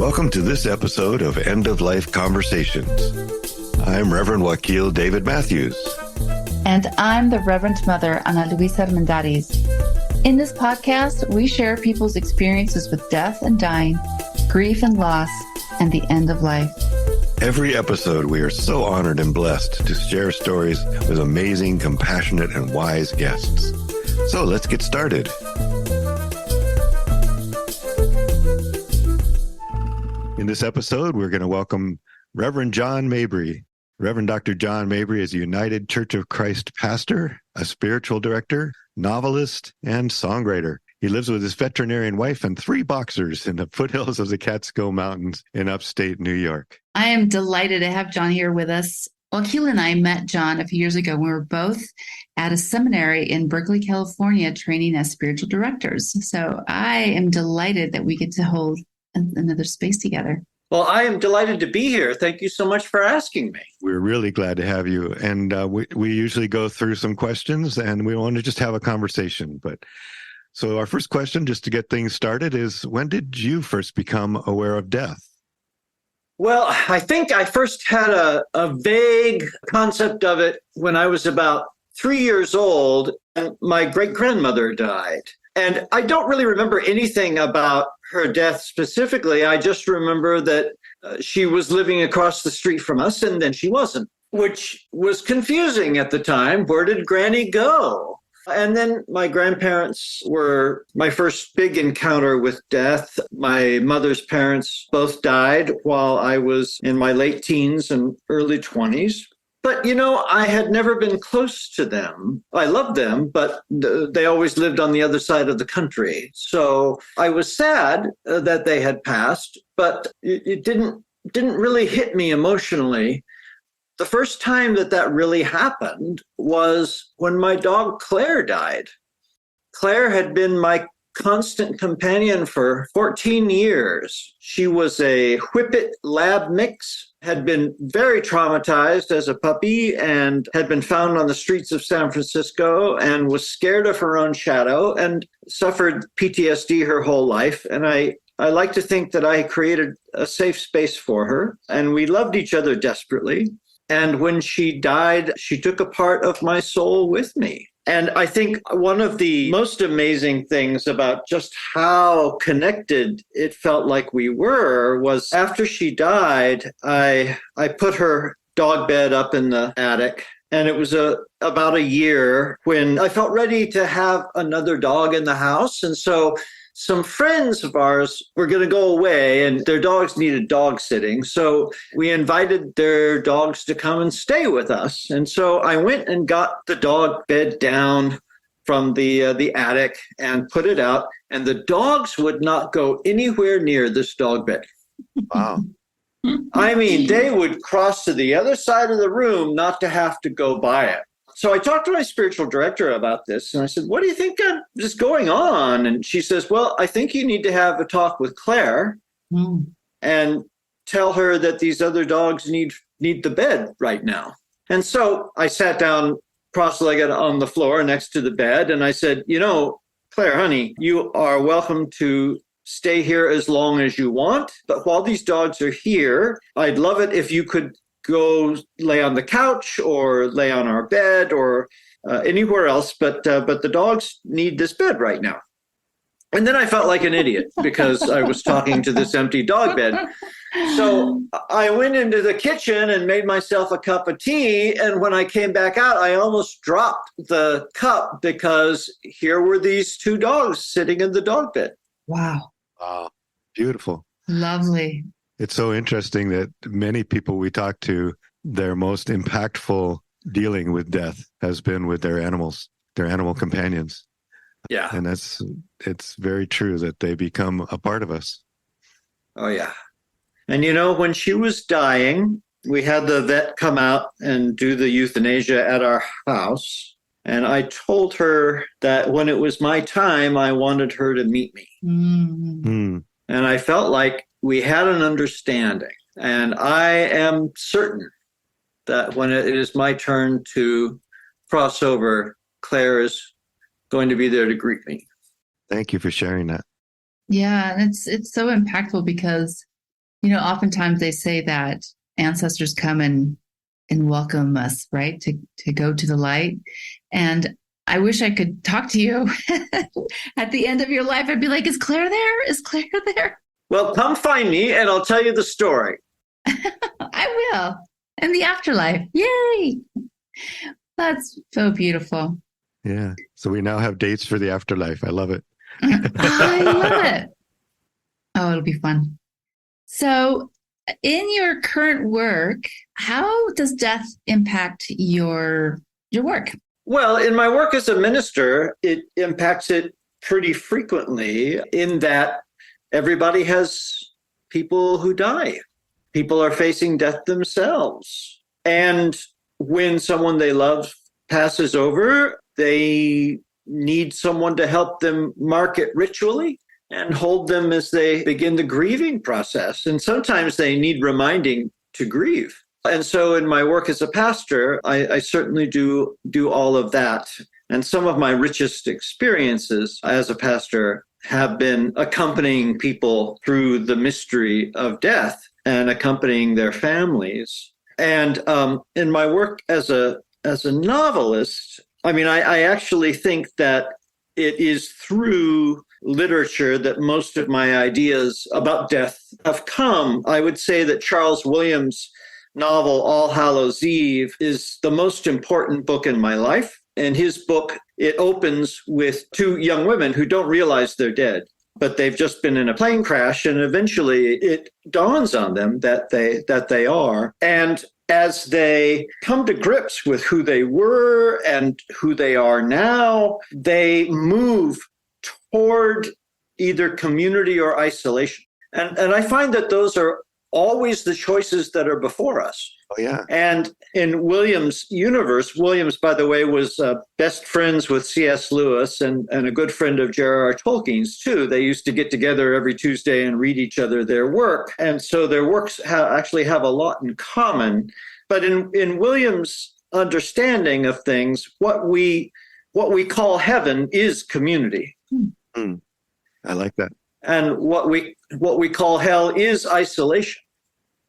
Welcome to this episode of End of Life Conversations. I'm Reverend Wakil David Matthews. And I'm the Reverend Mother Ana Luisa Armendariz. In this podcast, we share people's experiences with death and dying, grief and loss, and the end of life. Every episode, we are so honored and blessed to share stories with amazing, compassionate, and wise guests. So let's get started. In this episode, we're going to welcome Reverend John Mabry. Reverend Dr. John Mabry is a United Church of Christ pastor, a spiritual director, novelist, and songwriter. He lives with his veterinarian wife and 3 boxers in the foothills of the Catskill Mountains in upstate New York. I am delighted to have John here with us. Wakil and I met John a few years ago. We were both at a seminary in Berkeley, California, training as spiritual directors. So I am delighted that we get to hold another space together. Well, I am delighted to be here. Thank you so much for asking me. We're really glad to have you. And we usually go through some questions and we want to just have a conversation. So our first question, just to get things started, is when did you first become aware of death? Well, I think I first had a vague concept of it when I was about 3 years old and my great-grandmother died. And I don't really remember anything about her death specifically. I just remember that she was living across the street from us and then she wasn't, which was confusing at the time. Where did Granny go? And then my grandparents were my first big encounter with death. My mother's parents both died while I was in my late teens and early 20s. But, I had never been close to them. I loved them, but they always lived on the other side of the country. So I was sad that they had passed, but it didn't really hit me emotionally. The first time that really happened was when my dog Claire died. Claire had been my constant companion for 14 years. She was a Whippet lab mix, had been very traumatized as a puppy and had been found on the streets of San Francisco and was scared of her own shadow and suffered PTSD her whole life. And I like to think that I created a safe space for her, and we loved each other desperately. And when she died, she took a part of my soul with me. And I think one of the most amazing things about just how connected it felt like we were was after she died, I put her dog bed up in the attic. And it was about a year when I felt ready to have another dog in the house. And so some friends of ours were going to go away and their dogs needed dog sitting. So we invited their dogs to come and stay with us. And so I went and got the dog bed down from the attic and put it out. And the dogs would not go anywhere near this dog bed. Wow. I mean, they would cross to the other side of the room not to have to go by it. So I talked to my spiritual director about this, and I said, what do you think is going on? And she says, well, I think you need to have a talk with Claire and tell her that these other dogs need the bed right now. And so I sat down cross-legged on the floor next to the bed, and I said, Claire, honey, you are welcome to stay here as long as you want. But while these dogs are here, I'd love it if you could go lay on the couch or lay on our bed or anywhere else, but the dogs need this bed right now. And then I felt like an idiot because I was talking to this empty dog bed. So I went into the kitchen and made myself a cup of tea. And when I came back out, I almost dropped the cup because here were these 2 dogs sitting in the dog bed. Wow. Wow. Beautiful. Lovely. It's so interesting that many people we talk to, their most impactful dealing with death has been with their animals, their animal companions. Yeah. And it's very true that they become a part of us. Oh, yeah. And when she was dying, we had the vet come out and do the euthanasia at our house. And I told her that when it was my time, I wanted her to meet me. Mm-hmm. And I felt like we had an understanding. And I am certain that when it is my turn to cross over, Claire is going to be there to greet me. Thank you for sharing that. Yeah, and it's so impactful because Oftentimes they say that ancestors come and welcome us, right? To go to the light. And I wish I could talk to you at the end of your life. I'd be like, is Claire there? Is Claire there? Well, come find me and I'll tell you the story. I will. In the afterlife. Yay. That's so beautiful. Yeah. So we now have dates for the afterlife. I love it. I love it. Oh, it'll be fun. So in your current work, how does death impact your work? Well, in my work as a minister, it impacts it pretty frequently in that everybody has people who die. People are facing death themselves. And when someone they love passes over, they need someone to help them mark it ritually and hold them as they begin the grieving process. And sometimes they need reminding to grieve. And so in my work as a pastor, I certainly do all of that. And some of my richest experiences as a pastor have been accompanying people through the mystery of death and accompanying their families. And in my work as a novelist, I actually think that it is through literature that most of my ideas about death have come. I would say that Charles Williams' novel, All Hallows Eve, is the most important book in my life. And his book, it opens with two young women who don't realize they're dead, but they've just been in a plane crash, and eventually it dawns on them that they are. And as they come to grips with who they were and who they are now, they move toward either community or isolation. And I find that those are always the choices that are before us. Oh, yeah. And in Williams' universe, Williams, by the way, was best friends with C.S. Lewis and a good friend of J.R.R. Tolkien's, too. They used to get together every Tuesday and read each other their work. And so their works actually have a lot in common. But in Williams' understanding of things, what we call heaven is community. Mm. I like that. And what we call hell is isolation.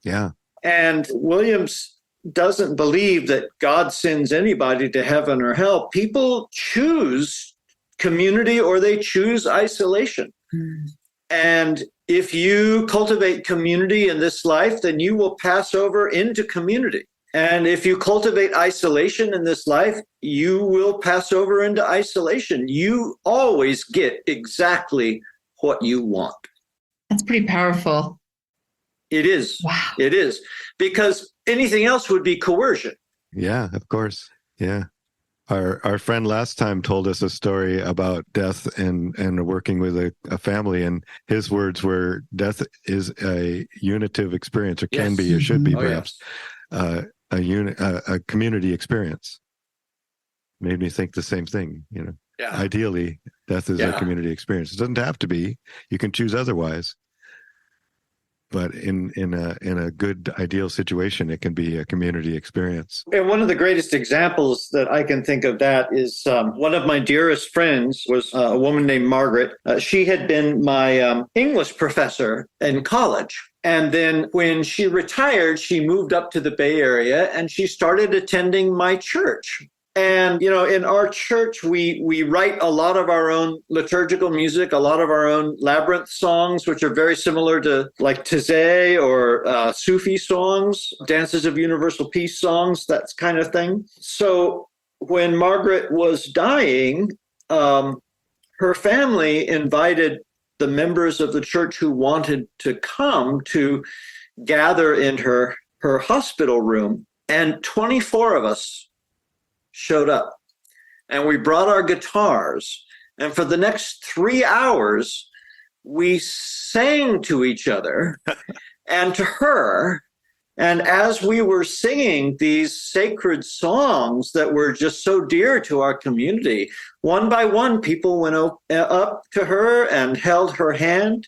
Yeah. And Williams doesn't believe that God sends anybody to heaven or hell. People choose community or they choose isolation. Mm. And if you cultivate community in this life, then you will pass over into community. And if you cultivate isolation in this life, you will pass over into isolation. You always get exactly what you want. That's pretty powerful. It is. Wow. It is. Because anything else would be coercion. Yeah, of course. Yeah. Our friend last time told us a story about death and working with a family, and his words were, death is a unitive experience, or can be, or should be, perhaps, yes. A community experience. Made me think the same thing, Yeah. Ideally, death is a community experience. It doesn't have to be. You can choose otherwise. But in a good, ideal situation, it can be a community experience. And one of the greatest examples that I can think of that is one of my dearest friends was a woman named Margaret. She had been my English professor in college. And then when she retired, she moved up to the Bay Area and she started attending my church. And, in our church, we write a lot of our own liturgical music, a lot of our own labyrinth songs, which are very similar to like Taizé or Sufi songs, Dances of Universal Peace songs, that kind of thing. So when Margaret was dying, her family invited the members of the church who wanted to come to gather in her hospital room. And 24 of us showed up, and we brought our guitars, and for the next 3 hours we sang to each other and to her. And as we were singing these sacred songs that were just so dear to our community, one by one people went up to her and held her hand.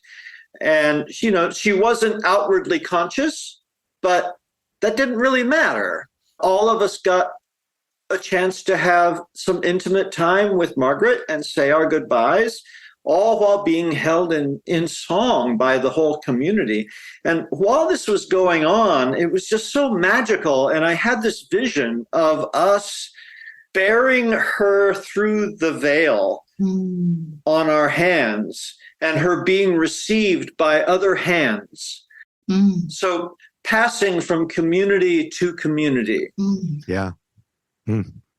And she wasn't outwardly conscious, but that didn't really matter. All of us got a chance to have some intimate time with Margaret and say our goodbyes. all while being held in song by the whole community. And while this was going on, it was just so magical. And I had this vision of us bearing her through the veil on our hands and her being received by other hands. So passing from community to community. Yeah.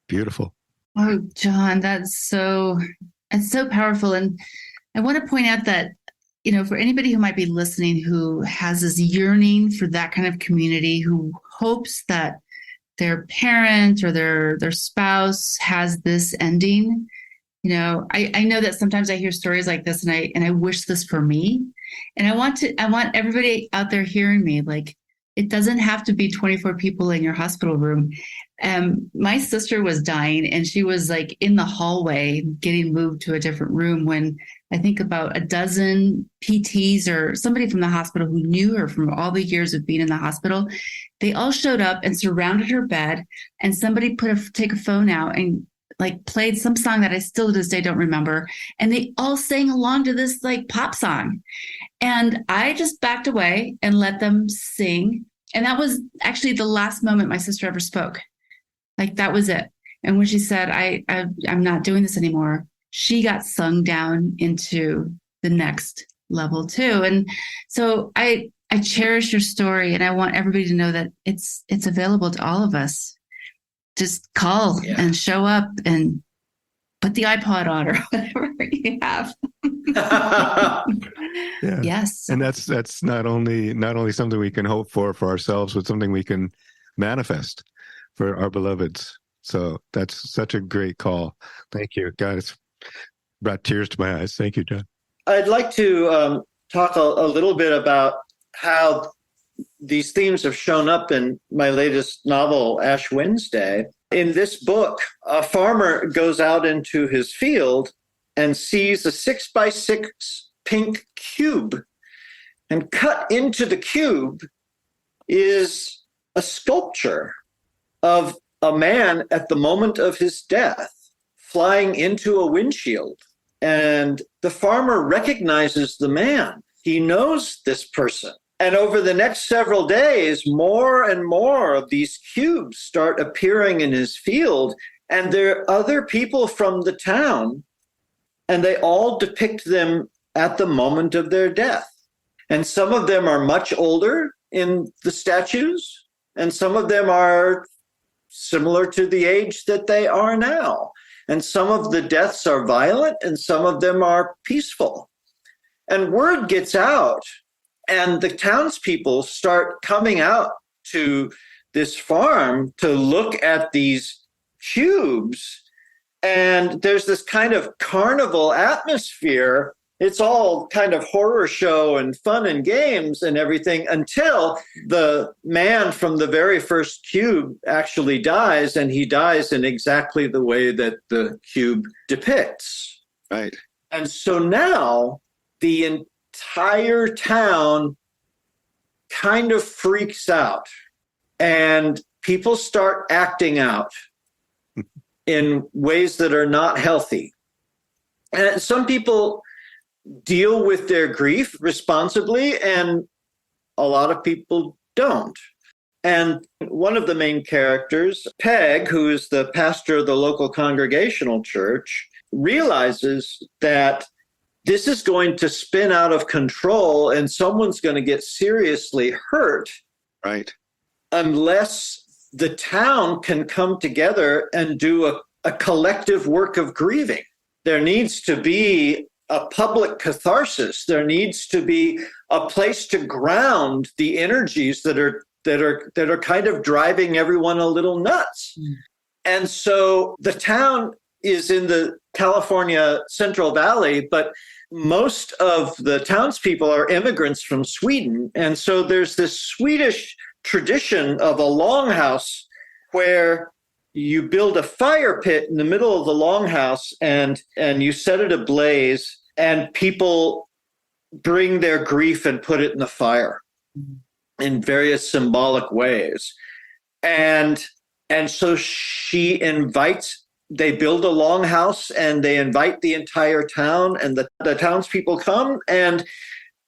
Beautiful. Oh, John, it's so powerful. And I want to point out that, for anybody who might be listening, who has this yearning for that kind of community, who hopes that their parent or their spouse has this ending, I know that sometimes I hear stories like this and I wish this for me. And I want everybody out there hearing me, like, it doesn't have to be 24 people in your hospital room. My sister was dying and she was like in the hallway getting moved to a different room when I think about a dozen PTs or somebody from the hospital who knew her from all the years of being in the hospital, they all showed up and surrounded her bed, and somebody take a phone out and like played some song that I still to this day don't remember. And they all sang along to this like pop song. And I just backed away and let them sing. And that was actually the last moment my sister ever spoke. Like, that was it. And when she said, I'm not doing this anymore, she got sung down into the next level too. And so I cherish your story, and I want everybody to know that it's available to all of us. Just call and show up and put the iPod on or whatever you have. Yeah. Yes. And that's not only something we can hope for ourselves, but something we can manifest for our beloveds. So that's such a great call. Thank you. God, it's brought tears to my eyes. Thank you, John. I'd like to talk a little bit about how these themes have shown up in my latest novel, Ash Wednesday. In this book, a farmer goes out into his field and sees a 6x6 pink cube. And cut into the cube is a sculpture of a man at the moment of his death flying into a windshield. And the farmer recognizes the man. He knows this person. And over the next several days, more and more of these cubes start appearing in his field. And there are other people from the town, and they all depict them at the moment of their death. And some of them are much older in the statues, and some of them are similar to the age that they are now. And some of the deaths are violent, and some of them are peaceful. And word gets out, and the townspeople start coming out to this farm to look at these cubes. And there's this kind of carnival atmosphere. It's all kind of horror show and fun and games and everything until the man from the very first cube actually dies, and he dies in exactly the way that the cube depicts. Right. And so now the entire town kind of freaks out, and people start acting out in ways that are not healthy. And some people deal with their grief responsibly, and a lot of people don't. And one of the main characters, Peg, who is the pastor of the local congregational church, realizes that this is going to spin out of control and someone's going to get seriously hurt. Right. Unless the town can come together and do a collective work of grieving. There needs to be a public catharsis. There needs to be a place to ground the energies that are kind of driving everyone a little nuts. And so the town is in the California Central Valley, but most of the townspeople are immigrants from Sweden. And so there's this Swedish tradition of a longhouse where you build a fire pit in the middle of the longhouse and you set it ablaze, and people bring their grief and put it in the fire in various symbolic ways. And so she invites they build a longhouse and they invite the entire town, and the townspeople come, and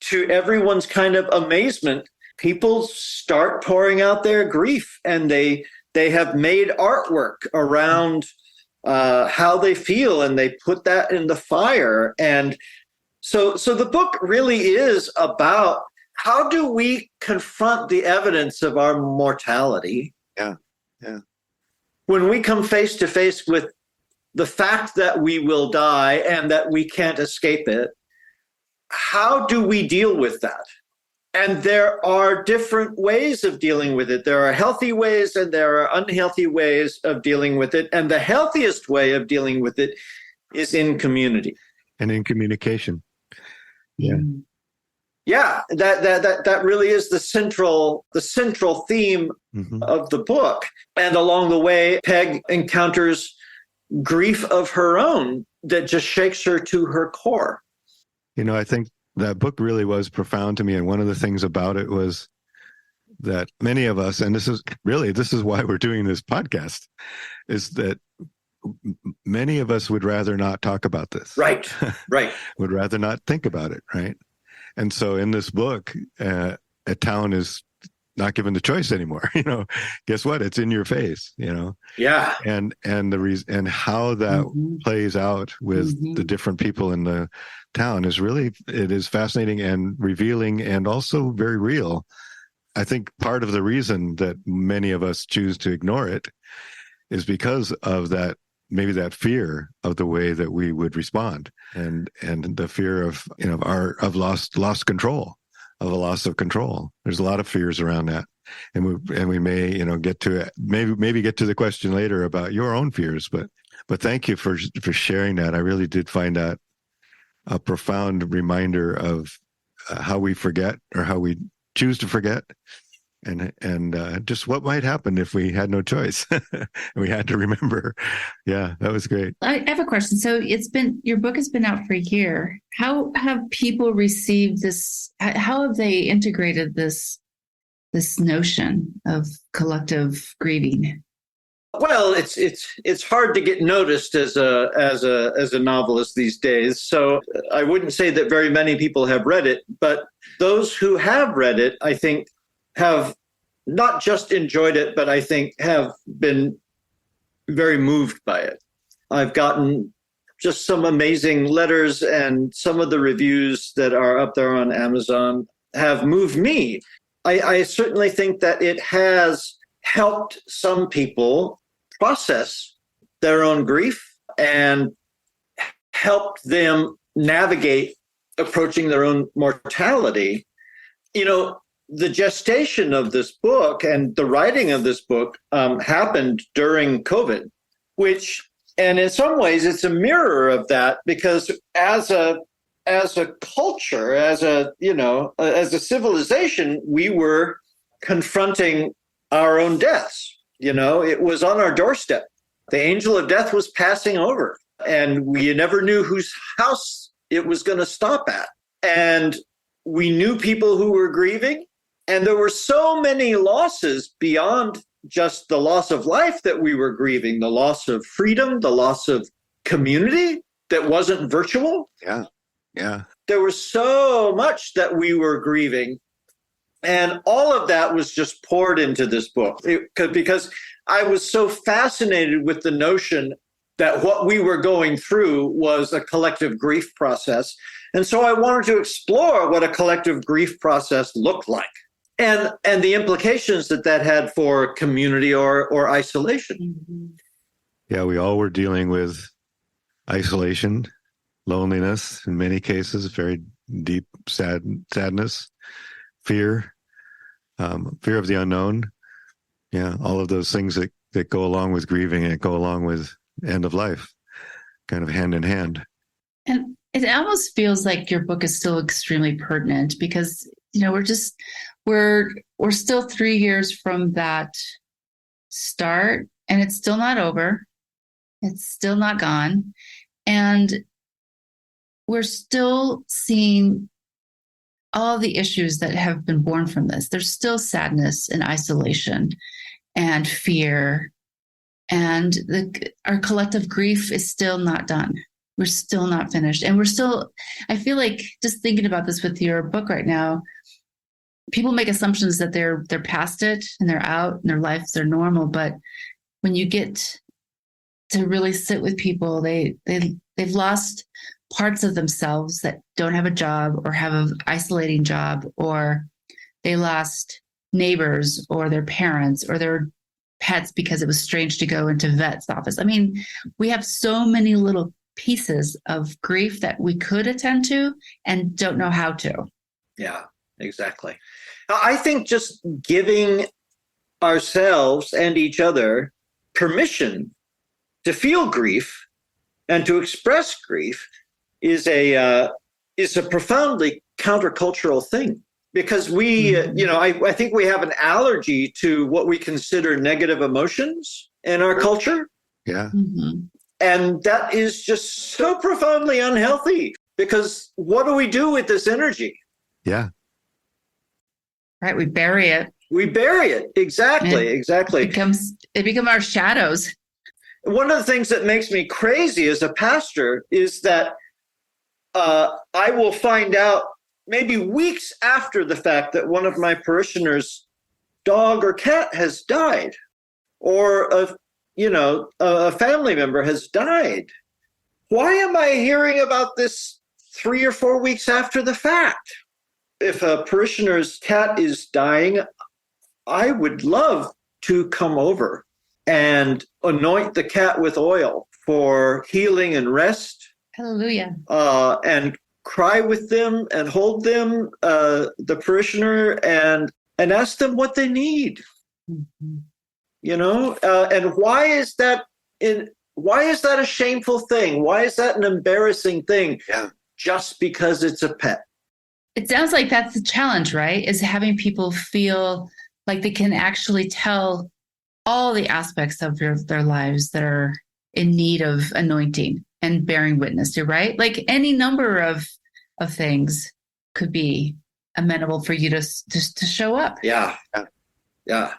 to everyone's kind of amazement, people start pouring out their grief, and they have made artwork around how they feel, and they put that in the fire. And so the book really is about how do we confront the evidence of our mortality? Yeah. When we come face to face with the fact that we will die and that we can't escape it, how do we deal with that? And there are different ways of dealing with it. There are healthy ways and there are unhealthy ways of dealing with it. And the healthiest way of dealing with it is in community. And in communication. Yeah. Yeah, that really is the central theme of the book. And along the way, Peg encounters grief of her own that just shakes her to her core. I think that book really was profound to me. And one of the things about it was that many of us, and this is why we're doing this podcast, is that many of us would rather not talk about this. Right. Would rather not think about it. Right. And so in this book, a town is not given the choice anymore. Guess what? It's in your face, Yeah. And the reason and how that plays out with the different people in the town it is fascinating and revealing and also very real. I think part of the reason that many of us choose to ignore it is because of that, maybe that fear of the way that we would respond, and the fear of lost control, of a loss of control. There's a lot of fears around that, and we may get to it, maybe get to the question later about your own fears. But thank you for sharing that. I really did find that a profound reminder of how we forget, or how we choose to forget, and just what might happen if we had no choice and we had to remember. Yeah, that was great. I have a question. So your book has been out for a year. How have people received this? How have they integrated this notion of collective grieving? Well, it's hard to get noticed as a novelist these days. So I wouldn't say that very many people have read it, but those who have read it, I think, have not just enjoyed it, but I think have been very moved by it. I've gotten just some amazing letters, and some of the reviews that are up there on Amazon have moved me. I certainly think that it has helped some people process their own grief and helped them navigate approaching their own mortality. The gestation of this book and the writing of this book happened during COVID, and in some ways it's a mirror of that, because as a culture, as a civilization, we were confronting our own deaths. It was on our doorstep. The angel of death was passing over, and we never knew whose house it was going to stop at. And we knew people who were grieving, and there were so many losses beyond just the loss of life that we were grieving: the loss of freedom, the loss of community that wasn't virtual. Yeah. There was so much that we were grieving. And all of that was just poured into this book, because I was so fascinated with the notion that what we were going through was a collective grief process. And so I wanted to explore what a collective grief process looked like, and the implications that had for community or isolation. Yeah, we all were dealing with isolation, loneliness, in many cases, very deep sadness, fear of the unknown. Yeah, all of those things that go along with grieving and go along with end of life, kind of hand in hand. And it almost feels like your book is still extremely pertinent, because we're still 3 years from that start, and it's still not over. It's still not gone. And we're still seeing all the issues that have been born from this. There's still sadness and isolation and fear And our collective grief is still not done. We're still not finished. And I feel like just thinking about this with your book right now, people make assumptions that they're past it and they're out and their lives are normal. But when you get to really sit with people, they've lost parts of themselves that don't have a job or have an isolating job, or they lost neighbors or their parents or their pets because it was strange to go into vet's office. I mean, we have so many little pieces of grief that we could attend to and don't know how to. Yeah, exactly. I think just giving ourselves and each other permission to feel grief and to express grief is a profoundly countercultural thing, because we, I think we have an allergy to what we consider negative emotions in our culture. Yeah. Mm-hmm. And that is just so profoundly unhealthy, because what do we do with this energy? Yeah. Right. We bury it. We bury it. Exactly. Exactly. It becomes our shadows. One of the things that makes me crazy as a pastor is that I will find out maybe weeks after the fact that one of my parishioners' dog or cat has died, or a family member has died. Why am I hearing about this 3 or 4 weeks after the fact? If a parishioner's cat is dying, I would love to come over and anoint the cat with oil for healing and rest. Hallelujah. And cry with them and hold them, the parishioner, and ask them what they need. Mm-hmm. And why is that a shameful thing? Why is that an embarrassing thing? Yeah. Just because it's a pet. It sounds like that's the challenge, right? Is having people feel like they can actually tell all the aspects of their lives that are in need of anointing and bearing witness to, right? Like any number of things could be amenable for you to show up. Yeah. Yeah.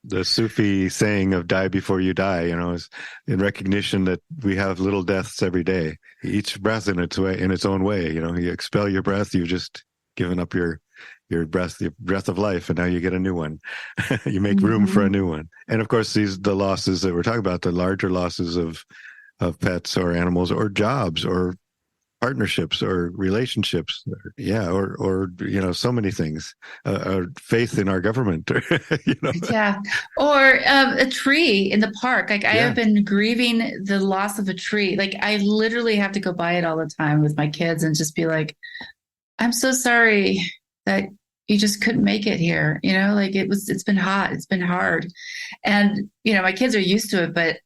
The Sufi saying of "die before you die," is in recognition that we have little deaths every day. Each breath in its own way. You expel your breath, you've just given up your breath of life, and now you get a new one. You make room for a new one. And of course, the losses that we're talking about, the larger losses of pets or animals or jobs or partnerships or relationships, or so many things, faith in our government. Yeah. Or a tree in the park. Like I have been grieving the loss of a tree. Like I literally have to go by it all the time with my kids and just be like, I'm so sorry that you just couldn't make it here. Like it's been hot, it's been hard. And, my kids are used to it, but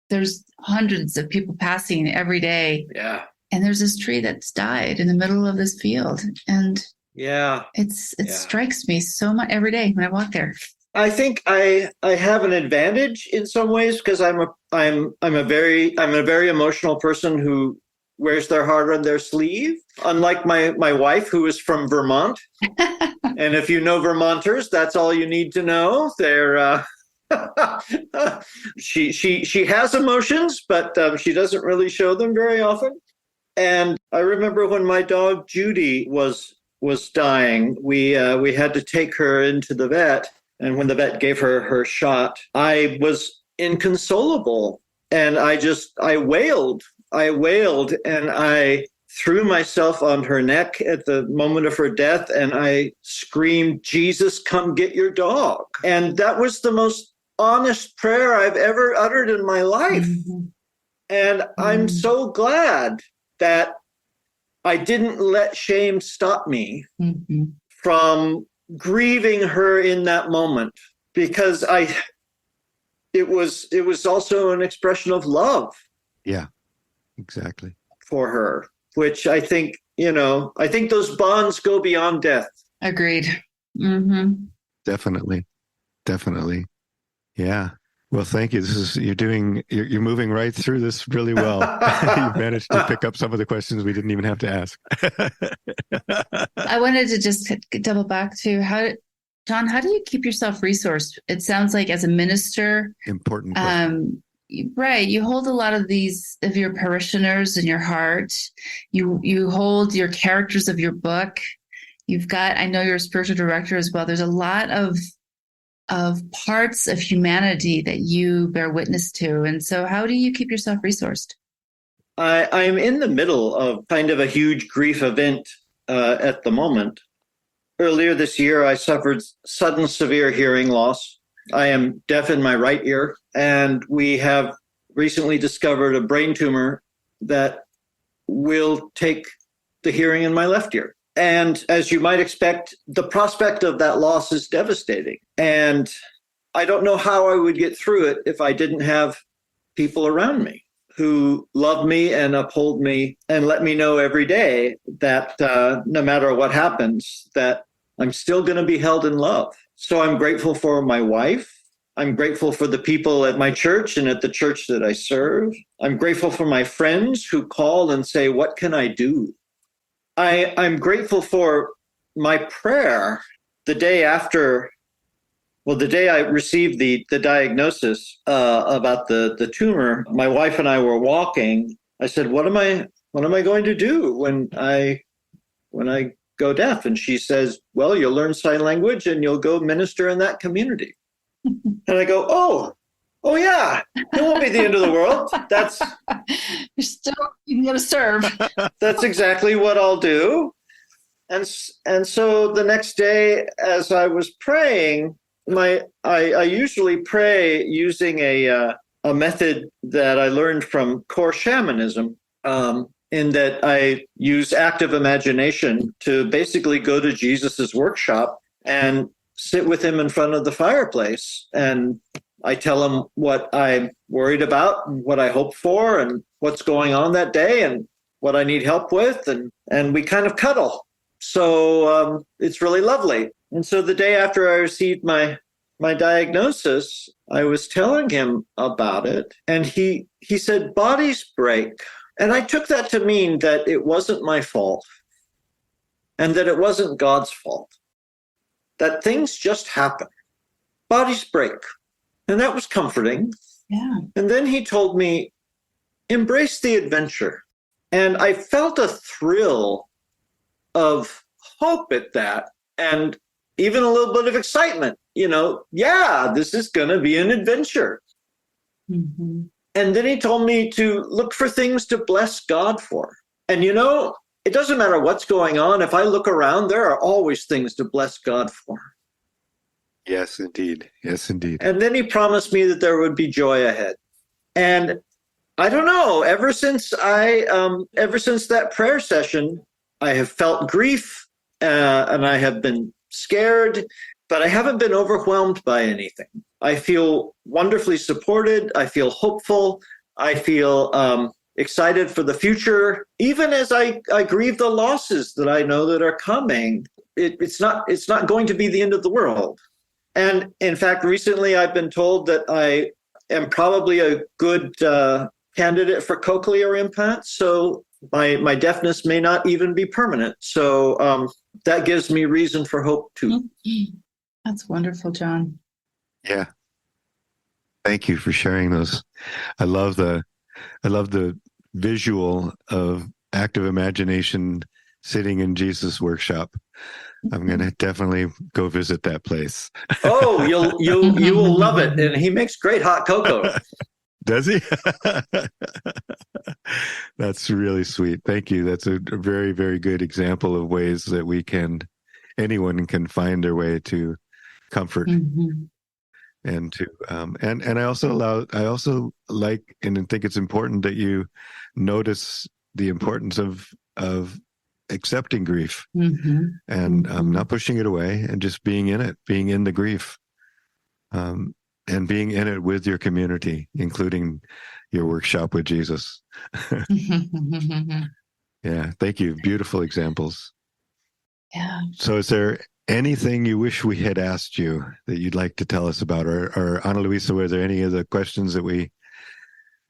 there's hundreds of people passing every day. Yeah. And there's this tree that's died in the middle of this field. And it strikes me so much every day when I walk there. I think I have an advantage in some ways, because I'm a very emotional person who wears their heart on their sleeve. Unlike my wife, who is from Vermont. And if you know Vermonters, that's all you need to know. They're she has emotions, but she doesn't really show them very often. And I remember when my dog Judy was dying, we had to take her into the vet. And when the vet gave her shot, I was inconsolable. And I wailed, and I threw myself on her neck at the moment of her death. And I screamed, "Jesus, come get your dog." And that was the most honest prayer I've ever uttered in my life. Mm-hmm. And I'm so glad that I didn't let shame stop me from grieving her in that moment, because it was also an expression of love. Yeah, exactly. For her, which I think those bonds go beyond death. Agreed. Mm-hmm. Definitely. Yeah. Well, thank you. You're moving right through this really well. You've managed to pick up some of the questions we didn't even have to ask. I wanted to just double back to John, how do you keep yourself resourced? It sounds like as a minister, important question. right. You hold a lot of these of your parishioners in your heart. You hold your characters of your book. You've got, I know you're a spiritual director as well. There's a lot of parts of humanity that you bear witness to. And so how do you keep yourself resourced? I'm in the middle of kind of a huge grief event at the moment. Earlier this year, I suffered sudden severe hearing loss. I am deaf in my right ear, and we have recently discovered a brain tumor that will take the hearing in my left ear. And as you might expect, the prospect of that loss is devastating. And I don't know how I would get through it if I didn't have people around me who love me and uphold me and let me know every day that no matter what happens, that I'm still going to be held in love. So I'm grateful for my wife. I'm grateful for the people at my church and at the church that I serve. I'm grateful for my friends who call and say, what can I do? I'm grateful for my prayer the day after, well, the day I received the diagnosis about the tumor. My wife and I were walking. I said, what am I going to do when I go deaf? And she says, well, you'll learn sign language and you'll go minister in that community. And I go, oh yeah, it won't be the end of the world. You got to serve. That's exactly what I'll do. And so the next day, as I was praying, I usually pray using a method that I learned from core shamanism, in that I use active imagination to basically go to Jesus's workshop and sit with him in front of the fireplace. And I tell him what I'm worried about and what I hope for and what's going on that day and what I need help with. And we kind of cuddle. So it's really lovely. And so the day after I received my diagnosis, I was telling him about it. And he said, bodies break. And I took that to mean that it wasn't my fault and that it wasn't God's fault, that things just happen. Bodies break. And that was comforting. Yeah. And then he told me, embrace the adventure. And I felt a thrill of hope at that, and even a little bit of excitement. Yeah, this is going to be an adventure. Mm-hmm. And then he told me to look for things to bless God for. And it doesn't matter what's going on. If I look around, there are always things to bless God for. Yes, indeed. Yes, indeed. And then he promised me that there would be joy ahead. And I don't know, ever since that prayer session, I have felt grief and I have been scared, but I haven't been overwhelmed by anything. I feel wonderfully supported. I feel hopeful. I feel excited for the future. Even as I grieve the losses that I know that are coming, it's not going to be the end of the world. And in fact, recently I've been told that I am probably a good candidate for cochlear implants. So my deafness may not even be permanent. So that gives me reason for hope too. That's wonderful, John. Yeah. Thank you for sharing those. I love the visual of active imagination sitting in Jesus' workshop. I'm going to definitely go visit that place. Oh, you will love it. And he makes great hot cocoa. Does he? That's really sweet. Thank you. That's a very, very good example of ways that anyone can find their way to comfort. Mm-hmm. And to and I also like and think it's important that you notice the importance of accepting grief, mm-hmm. and mm-hmm. not pushing it away and just being in it, being in the grief, and being in it with your community, including your workshop with Jesus. Yeah, thank you. Beautiful examples. Yeah. So is there anything you wish we had asked you that you'd like to tell us about? Or Ana Luisa, were there any of the questions that we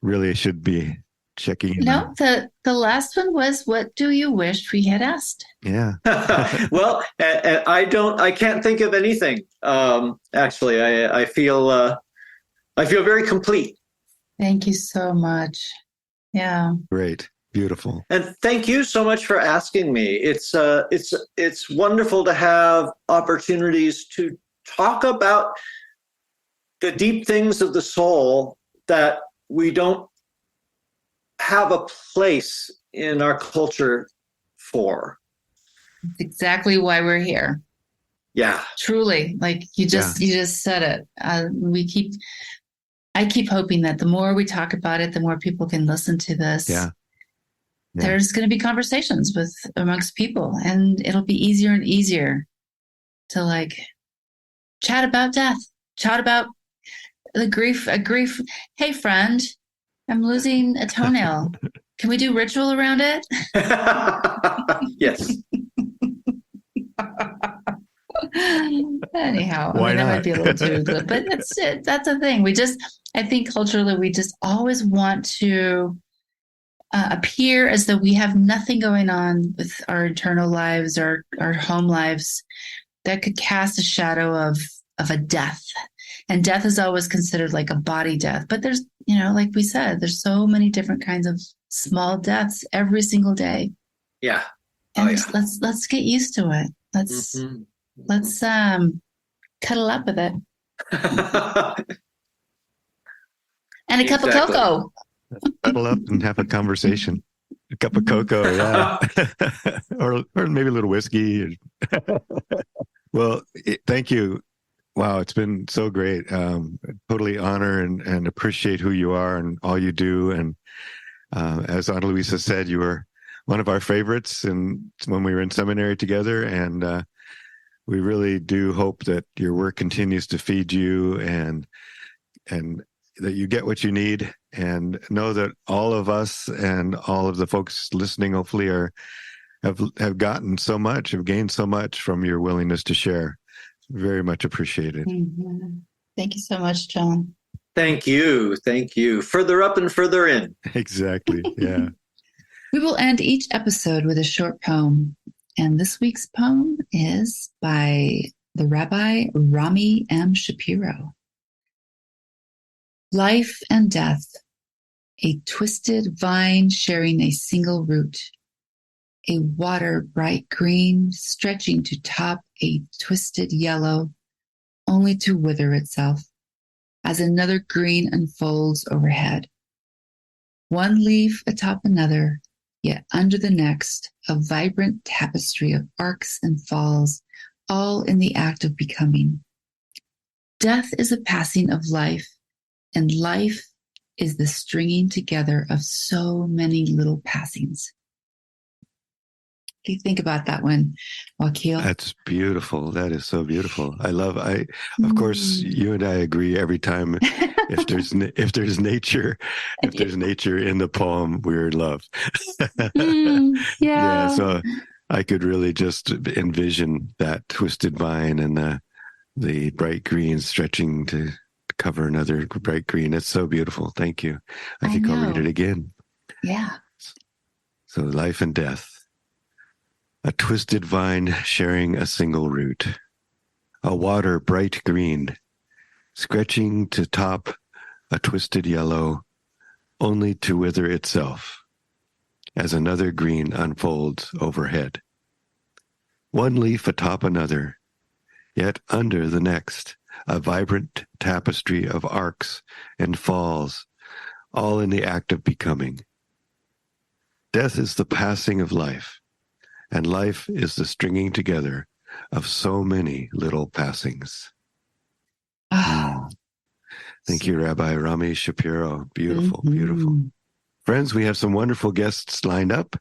really should be checking in No, on? the last one was, what do you wish we had asked? Yeah. Well, I can't think of anything. Actually, I feel very complete. Thank you so much. Yeah. Great. Beautiful. And thank you so much for asking me. It's wonderful to have opportunities to talk about the deep things of the soul that we don't have a place in our culture for. That's exactly why we're here. Yeah. Truly, like you just said it. I keep hoping that the more we talk about it, the more people can listen to this. Yeah. There's going to be conversations amongst people, and it'll be easier and easier to like chat about death, chat about a grief. Hey, friend, I'm losing a toenail. Can we do ritual around it? Yes. Anyhow, Why that not? might be a little too good, but that's the thing. I think culturally, we just always want to appear as though we have nothing going on with our internal lives, our home lives that could cast a shadow of a death. And death is always considered like a body death, but there's, like we said, there's so many different kinds of small deaths every single day. Yeah. And let's get used to it. Let's cuddle up with it. And a cup of cocoa. Cuddle up and have a conversation. A cup of cocoa, yeah. or maybe a little whiskey. Well, thank you. Wow, it's been so great. Totally honor and appreciate who you are and all you do. And as Ana Luisa said, you were one of our favorites when we were in seminary together. And we really do hope that your work continues to feed you and that you get what you need, and know that all of us and all of the folks listening hopefully have gained so much from your willingness to share. Very much appreciated. Mm-hmm. Thank you so much, John. Thank you. Further up and further in. Exactly. Yeah. We will end each episode with a short poem. And this week's poem is by the Rabbi Rami M. Shapiro. Life and death, a twisted vine sharing a single root, a water bright green stretching to top a twisted yellow, only to wither itself as another green unfolds overhead. One leaf atop another, yet under the next, a vibrant tapestry of arcs and falls, all in the act of becoming. Death is a passing of life, and life is the stringing together of so many little passings. You think about that one, Wakil. That's beautiful. That is so beautiful. Of course, you and I agree every time. If there's nature in the poem, we're in love. Yeah. So I could really just envision that twisted vine and the bright green stretching to cover another bright green. It's so beautiful. Thank you. I think I'll read it again. Yeah. So life and death. A twisted vine sharing a single root. A water bright green, stretching to top a twisted yellow, only to wither itself as another green unfolds overhead. One leaf atop another, yet under the next, a vibrant tapestry of arcs and falls, all in the act of becoming. Death is the passing of life, and life is the stringing together of so many little passings. Oh, Thank you, Rabbi Rami Shapiro. Beautiful, beautiful. Friends, we have some wonderful guests lined up.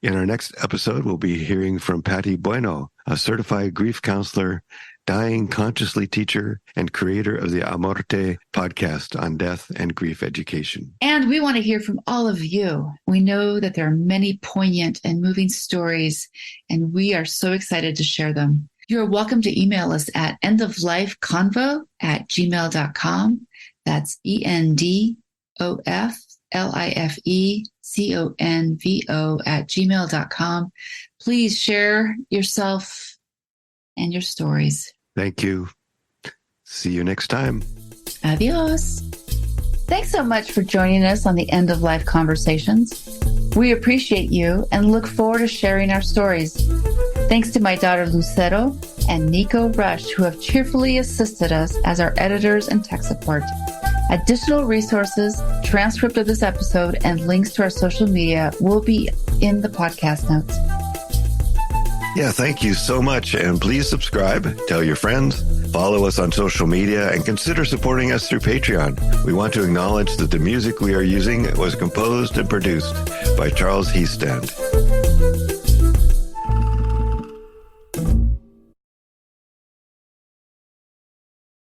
In our next episode, we'll be hearing from Patty Bueno, a certified grief counselor, dying consciously teacher, and creator of the Amorte podcast on death and grief education. And we want to hear from all of you. We know that there are many poignant and moving stories, and we are so excited to share them. You're welcome to email us at endoflifeconvo@gmail.com. That's endoflifeconvo@gmail.com. Please share yourself and your stories. Thank you. See you next time. Adios. Thanks so much for joining us on the End of Life Conversations. We appreciate you and look forward to sharing our stories. Thanks to my daughter Lucero and Nico Rush, who have cheerfully assisted us as our editors and tech support. Additional resources, transcript of this episode, and links to our social media will be in the podcast notes. Yeah, thank you so much. And please subscribe, tell your friends, follow us on social media, and consider supporting us through Patreon. We want to acknowledge that the music we are using was composed and produced by Charles Heastand.